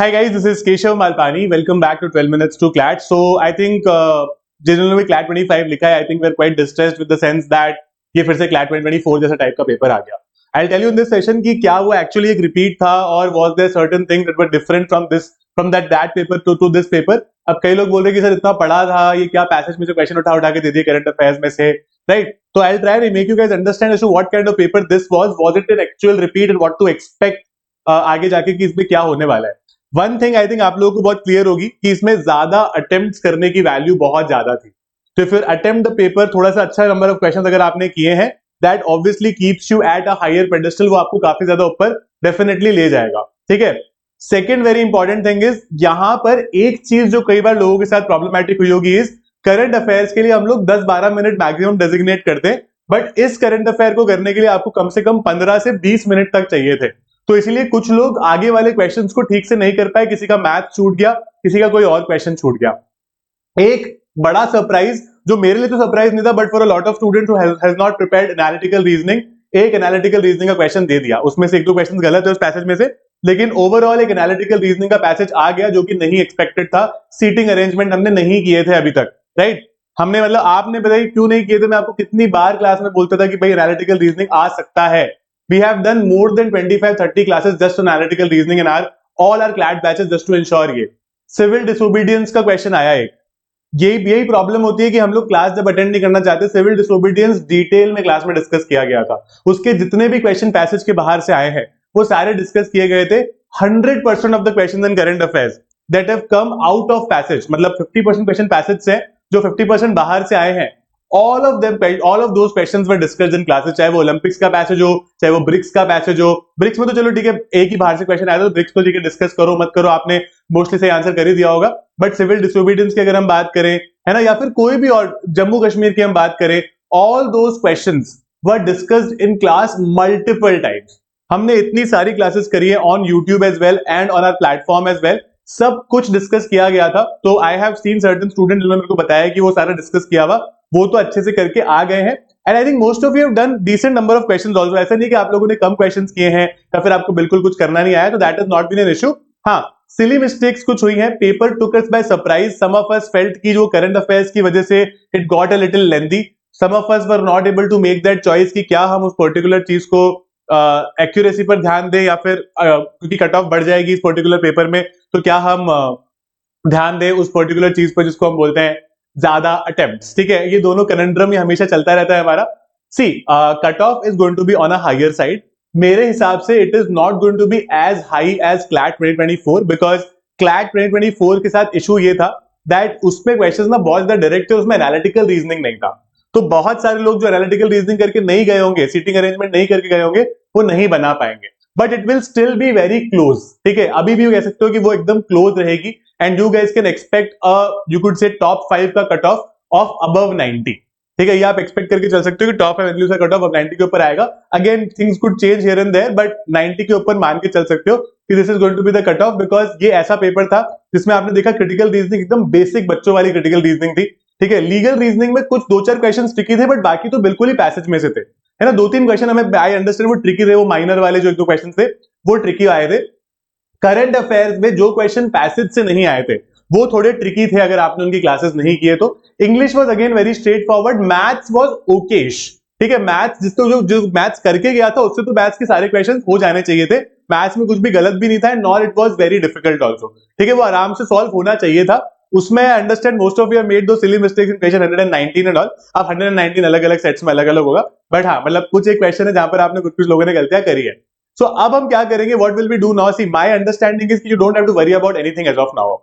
Hi guys, this is Keshav Malpani. Welcome back to 12 Minutes to CLAT. So I think जिन्होंने भी CLAT 25 लिखा है, I think we're quite distressed with the sense that ये फिर से CLAT 2024 जैसा type का पेपर आ गया. I'll tell you in this session कि क्या वो actually एक repeat था और was there certain things that were different from that paper to this paper. अब कई लोग बोल रहे हैं कि सर इतना पढ़ा था, ये क्या पैसेज में से क्वेश्चन उठा के दे दिए करंट अफेयर्स में से, right? So I'll try to make you guys understand as to what kind of paper this was. Was it an actual repeat and what to expect आगे जाके कि इसमें क्या होने वाला है. वन थिंग आई थिंक आप लोगों को बहुत क्लियर होगी कि इसमें ज्यादा अटेम्प्ट्स करने की वैल्यू बहुत ज्यादा थी. तो फिर अटेम्प्ट द पेपर थोड़ा सा अच्छा नंबर ऑफ क्वेश्चन अगर आपने किए हैं, that obviously keeps you at a higher pedestal, वो आपको काफी ज्यादा ऊपर डेफिनेटली ले जाएगा. ठीक है. Second very important thing is, यहां पर एक चीज जो कई बार लोगों के साथ प्रॉब्लमैटिक हुई होगी इज, करंट अफेयर्स के लिए हम लोग 10-12 मिनट मैक्सिमम डेजिग्नेट करते हैं, बट इस करंट अफेयर को करने के लिए आपको कम से कम 15 से 20 मिनट तक चाहिए थे. तो इसीलिए कुछ लोग आगे वाले क्वेश्चंस को ठीक से नहीं कर पाए, किसी का मैथ छूट गया, किसी का कोई और क्वेश्चन छूट गया. एक बड़ा सरप्राइज जो मेरे लिए तो सरप्राइज नहीं था, but for a lot of students who has not prepared analytical reasoning, एक एनालिटिकल रीजनिंग का क्वेश्चन दे दिया. उसमें से एक दो क्वेश्चन गलत है उस पैसेज में से, लेकिन ओवरऑल एक एनालिटिकल रीजनिंग का पैसेज आ गया जो कि नहीं एक्सपेक्टेड था. सीटिंग अरेंजमेंट हमने नहीं किए थे अभी तक, राइट? हमने मतलब आपने बताइए क्यों नहीं किए थे. मैं आपको कितनी बार क्लास में बोलता था कि भाई एनालिटिकल रीजनिंग आ सकता है. We have done more than 25-30 classes just on analytical reasoning in all our CLAT batches just to ensure ये. Civil disobedience का क्वेश्चन आया एक. यही प्रॉब्लम होती है कि हम लोग क्लास जब अटेंड नहीं करना चाहते. सिविल डिसोबीडियंस डिटेल में क्लास में डिस्कस किया गया था. उसके जितने भी क्वेश्चन पैसेज के बाहर से आए हैं वो सारे डिस्कस किए गए थे. 100% of the question in current affairs that have come out of passage, मतलब 50% क्वेश्चन पैसेज से, जो 50% बाहर से आए हैं, all of those questions were discussed in classes. चाहे वो ओलंपिक्स का पैसेज हो, चाहे वो ब्रिक्स का पैसेज हो. ब्रिक्स में तो चलो ठीक है, एक ही बाहर से क्वेश्चन आया था, ब्रिक्स तो ठीक है, डिस्कस करो मत करो, आपने मोस्टली सही आंसर कर ही दिया होगा. बट सिविल डिसोबीडियंस की अगर हम बात करें, है ना, या फिर कोई भी और जम्मू कश्मीर की हम बात करें, all those questions were discussed in class multiple times. हमने इतनी सारी क्लासेस करी है on YouTube as well and on our platform as well. सब कुछ डिस्कस किया गया था. तो I have seen certain student जिन्होंने मेरे को बताया कि वो सारा डिस्कस किया हुआ, वो तो अच्छे से करके आ गए हैं. And I think most of you have done decent number of questions also. ऐसा नहीं कि आप लोगों ने कम क्वेश्चंस किए हैं या फिर आपको बिल्कुल कुछ करना नहीं आया, तो that is not been an issue. हाँ, सिली मिस्टेक्स कुछ हुई हैं. Paper took us by surprise. Some of us felt कि जो करंट अफेयर्स की वजह से it got a little lengthy. Some of us were not able to make that choice कि क्या हम उस पर्टिकुलर चीज को एक्यूरेसी पर ध्यान दें, या फिर क्योंकि कट ऑफ बढ़ जाएगी इस पर्टिकुलर पेपर में, तो क्या हम ध्यान दें उस पर्टिकुलर चीज पर जिसको हम बोलते हैं ज्यादा अटेम्प्ट्स. ठीक है, ये दोनों कनेंड्रम हमेशा चलता रहता है हमारा. See, cut off is going to be on a higher side. मेरे हिसाब से it is not going to be as high as CLAT 2024, because CLAT 2024 के साथ इशू ये था दैट उसमें क्वेश्चंस ना बहुत ज्यादा डायरेक्ट थे, उसमें एनालिटिकल रीजनिंग नहीं था. तो बहुत सारे लोग जो एनालिटिकल रीजनिंग करके नहीं गए होंगे, सीटिंग अरेंजमेंट नहीं करके गए होंगे, वो नहीं बना पाएंगे. But it will still be very close. ठीक है, अभी भी कह सकते हो कि वो एकदम क्लोज रहेगी. And you guys can expect you could से टॉप 5 का कट ऑफ ऑफ अबव 90. ठीक है, ये आप एक्सपेक्ट करके चल सकते हो कि टॉप 5 वैल्यूज का कट ऑफ 90 के ऊपर आएगा. Again things could change here and there, but 90 के ऊपर मान के चल सकते हो कि this is going to be the cut off. Because ये ऐसा पेपर था जिसमें आपने देखा क्रिटिकल रीजनिंग एकदम बेसिक बच्चों वाली क्रिटिकल रीजनिंग थी. ठीक है, लीगल रीजनिंग में कुछ 2-4 क्वेश्चन ट्रिकी थे, बट बाकी तो बिल्कुल ही पैसेज में से थे. है ना, 2-3 क्वेश्चन हमें आई अंडरस्टैंड वो ट्रिकी थे, वो माइनर वाले जो 1-2 क्वेश्चन थे वो ट्रिकी आए थे. करंट अफेयर्स में जो क्वेश्चन पैसेज से नहीं आए थे वो थोड़े ट्रिकी थे अगर आपने उनकी क्लासेस नहीं किए तो. English was again very straightforward. Maths was okayish. ठीक है, मैथ्स जिसको जो मैथ्स करके गया था उससे तो मैथ्स के सारे क्वेश्चन हो जाने चाहिए थे. मैथ्स में कुछ भी गलत भी नहीं था, nor it was very difficult also. ठीक है, वो आराम से सॉल्व होना चाहिए था. उसमें I understand most of you made दो silly mistakes in question 119 and all. अब 119 अलग अलग सेट्स में अलग अलग होगा, बट हाँ, मतलब कुछ एक क्वेश्चन है जहां पर आपने कुछ लोगों ने गलतियां करी है. सो अब हम क्या करेंगे, what will we do now? See, my understanding is कि you don't have to worry about anything as of now.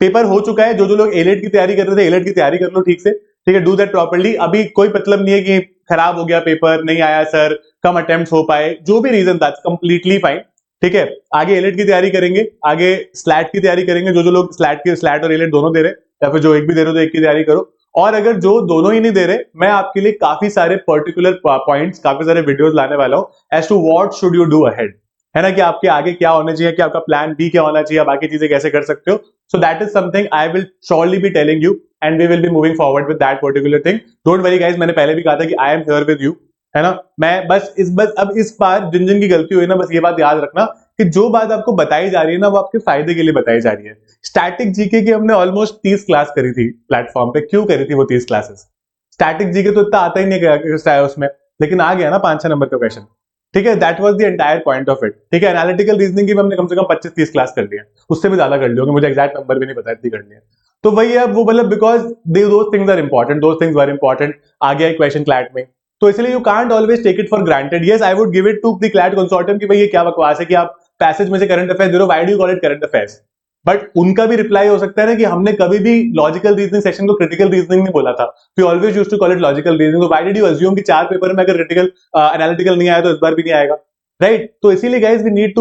Paper हो चुका है. जो लोग एलेट की तैयारी कर रहे थे, एलेट की तैयारी कर लो ठीक से. ठीक है, डू दैट प्रॉपर्ली. अभी कोई मतलब नहीं है कि खराब हो गया पेपर, नहीं आया सर, कम अटेम्प्ट्स हो पाए, जो भी रीजन था कंप्लीटली फाइन. ठीक है, आगे एलेट की तैयारी करेंगे, आगे स्लैट की तैयारी करेंगे. जो लोग स्लैट और एलेट दोनों दे रहे, या फिर जो एक भी दे रहे हो तो एक की तैयारी करो. और अगर जो दोनों ही नहीं दे रहे, मैं आपके लिए काफी सारे पर्टिकुलर पॉइंट्स, काफी सारे वीडियोस लाने वाला हूं as to what should you do ahead. है ना, कि आपके आगे क्या होना चाहिए, कि आपका प्लान बी क्या होना चाहिए, बाकी चीजें कैसे कर सकते हो. So that is something I will surely be telling you and we will be moving forward with that particular thing. Don't worry guys, मैंने पहले भी कहा था कि I am here with you. है ना, मैं बस अब इस बार जिन जिन की गलती हुई ना, बस ये बात याद रखना कि जो बात आपको बताई जा रही है ना वो आपके फायदे के लिए बताई जा रही है। स्टैटिक जीके की हमने ऑलमोस्ट 30 क्लास करी थी प्लेटफॉर्म पे। क्यों करी थी वो 30 क्लासेस? स्टैटिक जीके तो इतना आता ही नहीं गया उसमें, लेकिन आ गया ना 5-6 नंबर का क्वेश्चन। ठीक है, that was the entire point of it. ठीक है, एनालिटिकल रीजनिंग की हमने कम से कम 25-30 क्लास कर ली है, उससे भी ज्यादा कर ली होगी, मुझे एग्जैक्ट नंबर भी नहीं पता इतनी करनी है। तो वही है वो, मतलब because those things are important, those things were important. आ गया एक क्वेश्चन क्लैट में, तो इसलिए you can't always take it for granted. Yes, I would give it to the CLAT consortium कि भाई ये क्या बकवास है कि आप पैसेज में से करंट अफेयर्स दे रहे हो, why do you call it current affairs? But उनका भी रिप्लाई हो सकता है ना कि हमने कभी भी लॉजिकल रीजनिंग सेक्शन को क्रिटिकल रीजनिंग नहीं बोला था, we always used to call it logical reasoning. तो व्हाई डिड यू अज्यूम कि 4 पेपर में अगर क्रिटिकल एनालिटिकल नहीं आया तो इस बार भी नहीं आएगा, राइट? तो इसीलिए guys we need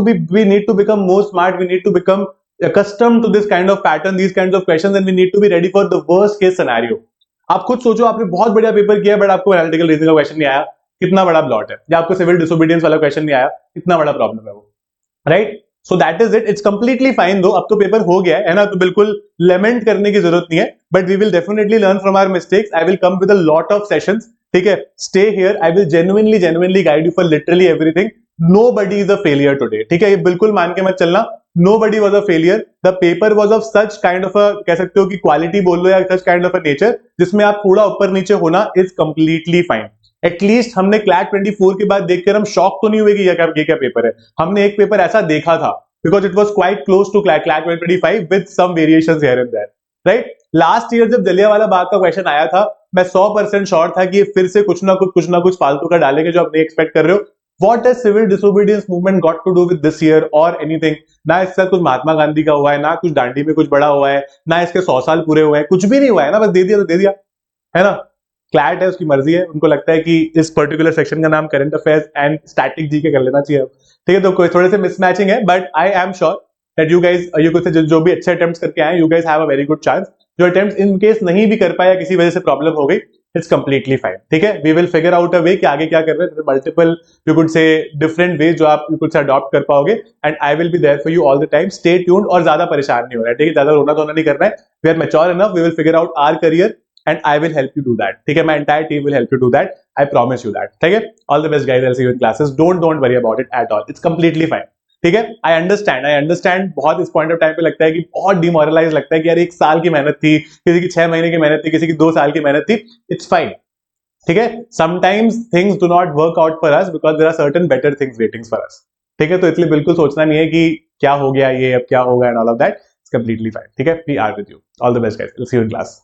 to become more smart, we need to become accustomed to this kind of pattern, these kinds of questions, and we need to be ready for the worst case scenario. आप खुद सोचो, आपने बहुत बढ़िया paper किया but आपको analytical reasoning का question नहीं आया, कितना बड़ा ब्लॉट है। या आपको सिविल डिसोबीडियंस वाला क्वेश्चन नहीं आया, कितना बड़ा प्रॉब्लम है वो, right? So that is it, it's completely fine दो। अब तो पेपर हो गया है ना, तो बिल्कुल लेमेंट करने की जरूरत नहीं है, but we will definitely learn from our mistakes. I will come with a lot of sessions, ठीक है? Stay here, I will genuinely guide you for literally everything. Nobody is a failure today, ठीक है? ये बिल्कुल मान के मत चलना, nobody was a failure. The paper was of such kind of a, कह सकते हो कि क्वालिटी बोल लो या such kind of a nature, जिसमें आप थोड़ा ऊपर नीचे होना is completely fine. एटलीस्ट हमने क्लैट 24 के बाद देखकर हम शॉक तो नहीं हुए कि ये क्या पेपर है। हमने एक पेपर ऐसा देखा था, because it was quite close to CLAT 25 with some variations here and there, right? Last year जब जलियांवाला बाग का क्वेश्चन आया था, मैं 100% श्योर था कि ये फिर से कुछ ना कुछ फालतू का डालेंगे जो आप नहीं एक्सपेक्ट कर रहे हो। What has civil disobedience movement got to do with this year or anything? ना इसके साथ कुछ महात्मा गांधी का हुआ है, ना कुछ दांडी में कुछ बड़ा हुआ है, ना इसके 100 साल पूरे हुए हैं, कुछ भी नहीं हुआ है ना, बस दे दिया तो दे दिया, है ना? क्लैट है, उसकी मर्जी है, उनको लगता है कि इस पर्टिकुलर सेक्शन का नाम current affairs and static GK कर लेना चाहिए। ठीक है, तो कोई थोड़े से मिसमैचिंग है, but I am sure that you guys, you कुछ जो भी अच्छे अटेम्प्ट्स करके आए, you guys have a very good chance. जो अटेम्प्ट्स इन केस नहीं भी कर पाया, किसी वजह से प्रॉब्लम हो गई, इट्स कंप्लीटली फाइन। ठीक है, we will figure out a way कि आगे क्या कर रहे हैं। Multiple you could say different way जो आप यू कुड से अडॉप्ट कर पाओगे, and I will be there for you all the time. Stay tuned, और ज्यादा परेशान नहीं हो रहा है, ठीक है? ज्यादा रोना धोना नहीं करना है। We are mature enough, we will figure out our career and I will help you do that. ठीक है, my entire team will help you do that. I promise you that. ठीक है, all the best guys. I'll see you in classes. Don't worry about it at all. It's completely fine. ठीक है, I understand. बहुत इस point of time पे लगता है कि बहुत डिमोरलाइज लगता है कि यार 1 साल की मेहनत थी, किसी की 6 महीने की मेहनत थी, किसी की 2 साल की मेहनत थी। It's fine. ठीक है, sometimes things do not work out for us because there are certain better things waiting for us. ठीक है, तो इसलिए बिल्कुल सोचना नहीं है कि क्या हो गया ये, अब क्या होगा, and all of that. It's completely fine. ठीक है, we are with you. All the best guys. We'll see you in class.